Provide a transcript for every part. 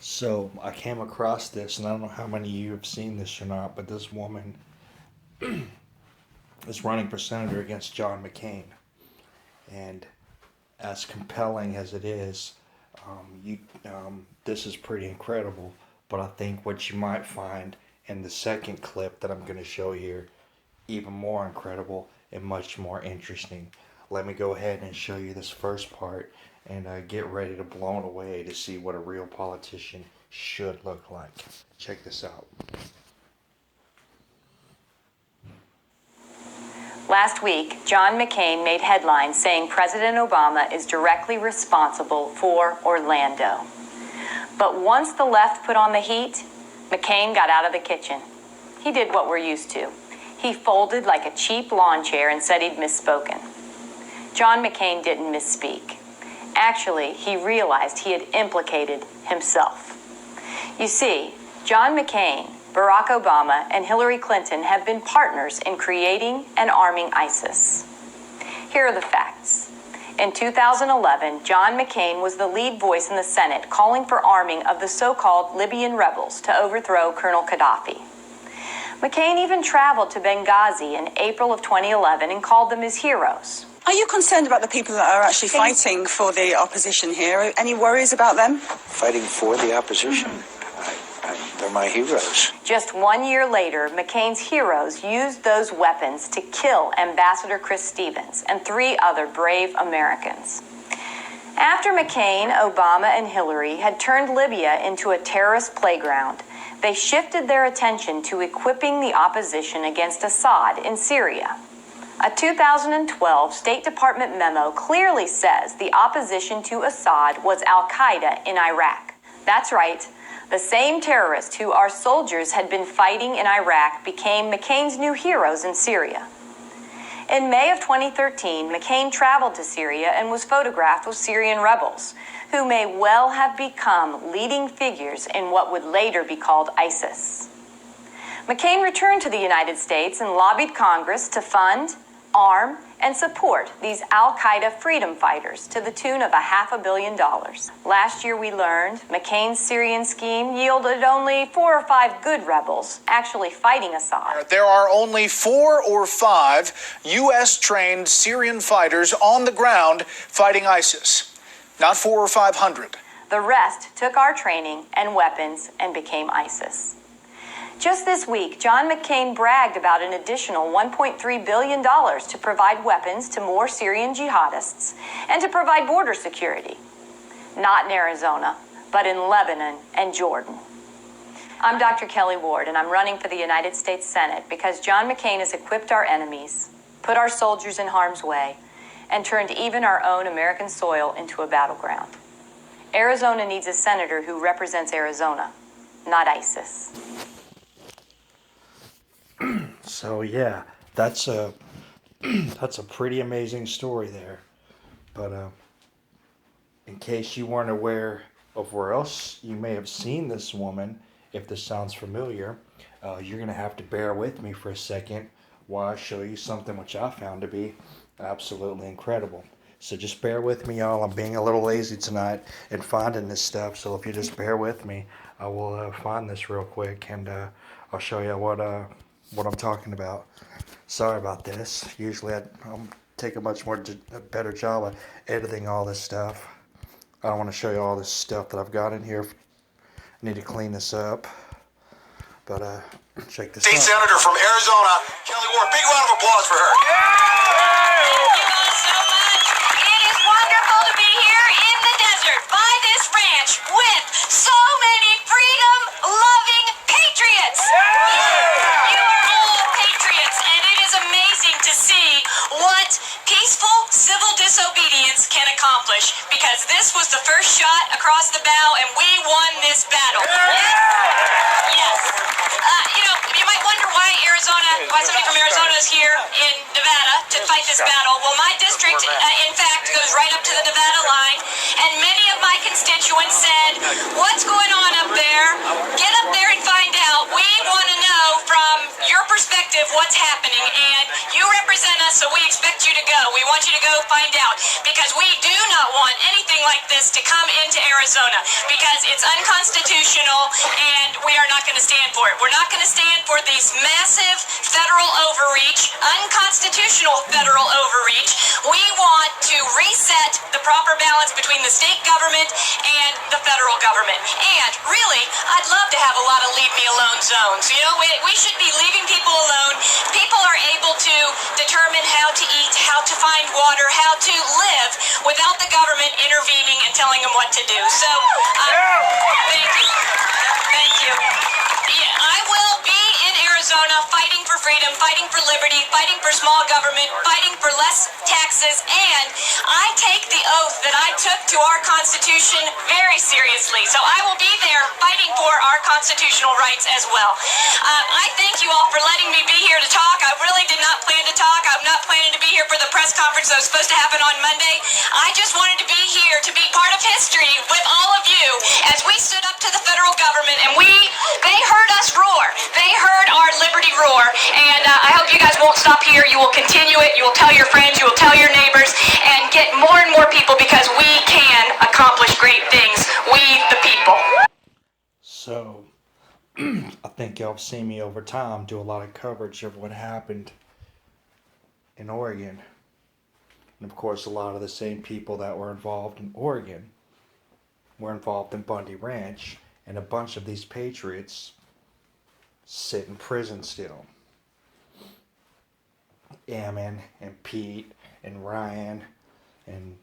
So I came across this, and I don't know how many of you have seen this or not, but this woman is running for senator against John McCain. And as compelling as it is, this is pretty incredible. But I think what you might find in the second clip that I'm going to show here, even more incredible and much more interesting. Let me go ahead and show you this first part and get ready to blown away to see what a real politician should look like. Check this out. Last week, John McCain made headlines saying President Obama is directly responsible for Orlando. But once the left put on the heat, McCain got out of the kitchen. He did what we're used to. He folded like a cheap lawn chair and said he'd misspoken. John McCain didn't misspeak. Actually, he realized he had implicated himself. You see, John McCain, Barack Obama, and Hillary Clinton have been partners in creating and arming ISIS. Here are the facts. In 2011, John McCain was the lead voice in the Senate calling for arming of the so-called Libyan rebels to overthrow Colonel Gaddafi. McCain even traveled to Benghazi in April of 2011 and called them his heroes. Are you concerned about the people that are actually fighting for the opposition here? Any worries about them? Fighting for the opposition? They're my heroes. Just 1 year later, McCain's heroes used those weapons to kill Ambassador Chris Stevens and 3 other brave Americans. After McCain, Obama, and Hillary had turned Libya into a terrorist playground, they shifted their attention to equipping the opposition against Assad in Syria. A 2012 State Department memo clearly says the opposition to Assad was al-Qaeda in Iraq. That's right. The same terrorists who our soldiers had been fighting in Iraq became McCain's new heroes in Syria. In May of 2013, McCain traveled to Syria and was photographed with Syrian rebels, who may well have become leading figures in what would later be called ISIS. McCain returned to the United States and lobbied Congress to fund, arm, and support these al-Qaeda freedom fighters to the tune of $500 million. Last year we learned McCain's Syrian scheme yielded only 4 or 5 good rebels actually fighting Assad. There are only 4 or 5 U.S.-trained Syrian fighters on the ground fighting ISIS, not 400 or 500. The rest took our training and weapons and became ISIS. Just this week, John McCain bragged about an additional $1.3 billion to provide weapons to more Syrian jihadists and to provide border security. Not in Arizona, but in Lebanon and Jordan. I'm Dr. Kelly Ward, and I'm running for the United States Senate because John McCain has equipped our enemies, put our soldiers in harm's way, and turned even our own American soil into a battleground. Arizona needs a senator who represents Arizona, not ISIS. So yeah, that's a pretty amazing story there. But in case you weren't aware of where else you may have seen this woman, if this sounds familiar, you're gonna have to bear with me for a second while I show you something which I found to be absolutely incredible. So just bear with me, y'all. I'm being a little lazy tonight in finding this stuff. So if you just bear with me, I will find this real quick and I'll show you what I'm talking about. Sorry about this. Usually I'll take a much better job of editing all this stuff. I don't want to show you all this stuff that I've got in here. I need to clean this up. But check this out. State Senator from Arizona, Kelly Ward. Big round of applause for her. Thank you all so much. It is wonderful to be here in the desert by this ranch with so many freedom-loving patriots. You are all patriots, and it is amazing to see what peaceful civil disobedience can accomplish, because this was the first shot across the bow, and we won this battle. Yes. You might wonder why somebody from Arizona is here in Nevada to fight this battle. Well, my district, in fact, goes right up to the Nevada line, and many of my constituents said, what's going on up there? Get up there and find out. We want to know from your perspective what's happening, and you represent us, so we expect you to go. We want you to go find out, because we do not want anything like this to come into Arizona because it's unconstitutional and we are not going to stand for it. We're not going to stand for these massive federal overreach, unconstitutional federal overreach. We want to reset the proper balance between the state government and the federal government. And really, I'd love to have a lot of leave me alone zones. You know, we should be leaving people alone. People are able to determine how to eat, how to find water, how to live without the government intervening and telling them what to do. So, thank you. Thank you. Yeah, I will be in Arizona fighting for freedom, fighting for liberty, fighting for small government, fighting for less taxes, and I take the oath that I took to our Constitution very seriously. So I will be there fighting for our constitutional rights as well. I thank you all for letting me be here to talk. I really did not plan to talk. I'm not planning to be here for the press conference that was supposed to happen on Monday. I just wanted to be here to be part of history with all of you as we stood up to the federal government and they heard us roar. They heard our liberty roar. And I hope you guys won't stop here. You will continue it. You will tell your friends. You will tell your neighbors and get more and more people because we can accomplish great things. We, the people. So, I think y'all have seen me over time do a lot of coverage of what happened in Oregon. And of course, a lot of the same people that were involved in Oregon were involved in Bundy Ranch. And a bunch of these patriots sit in prison still. Ammon and Pete and Ryan and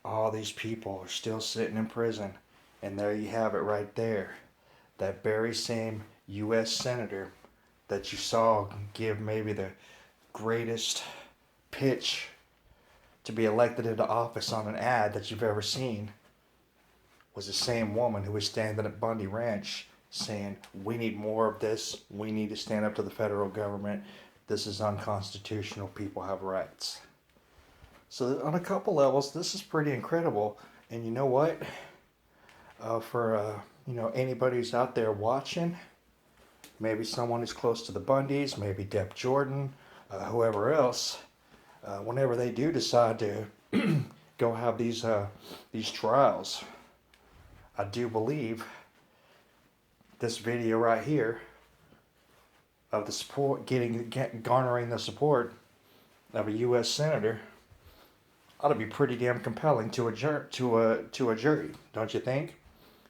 all these people are still sitting in prison. And there you have it right there. That very same U.S. Senator that you saw give maybe the greatest pitch to be elected into office on an ad that you've ever seen was the same woman who was standing at Bundy Ranch saying, we need more of this. We need to stand up to the federal government. This is unconstitutional. People have rights. So on a couple levels, this is pretty incredible. And you know what? For anybody who's out there watching, maybe someone who's close to the Bundys, maybe Depp Jordan, whoever else, whenever they do decide to go have these trials, I do believe this video right here of the support garnering the support of a U.S. senator ought to be pretty damn compelling to a jury, don't you think?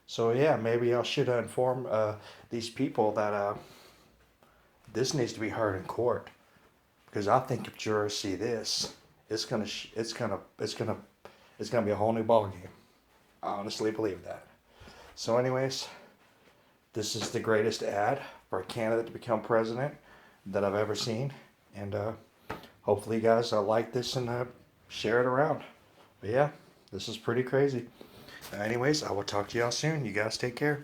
So yeah, maybe I should inform these people that this needs to be heard in court, because I think if jurors see this, it's gonna be a whole new ballgame. I honestly believe that. So anyways, this is the greatest ad for a candidate to become president that I've ever seen. And hopefully you guys like this and share it around. But yeah, this is pretty crazy. Anyways, I will talk to y'all soon. You guys take care.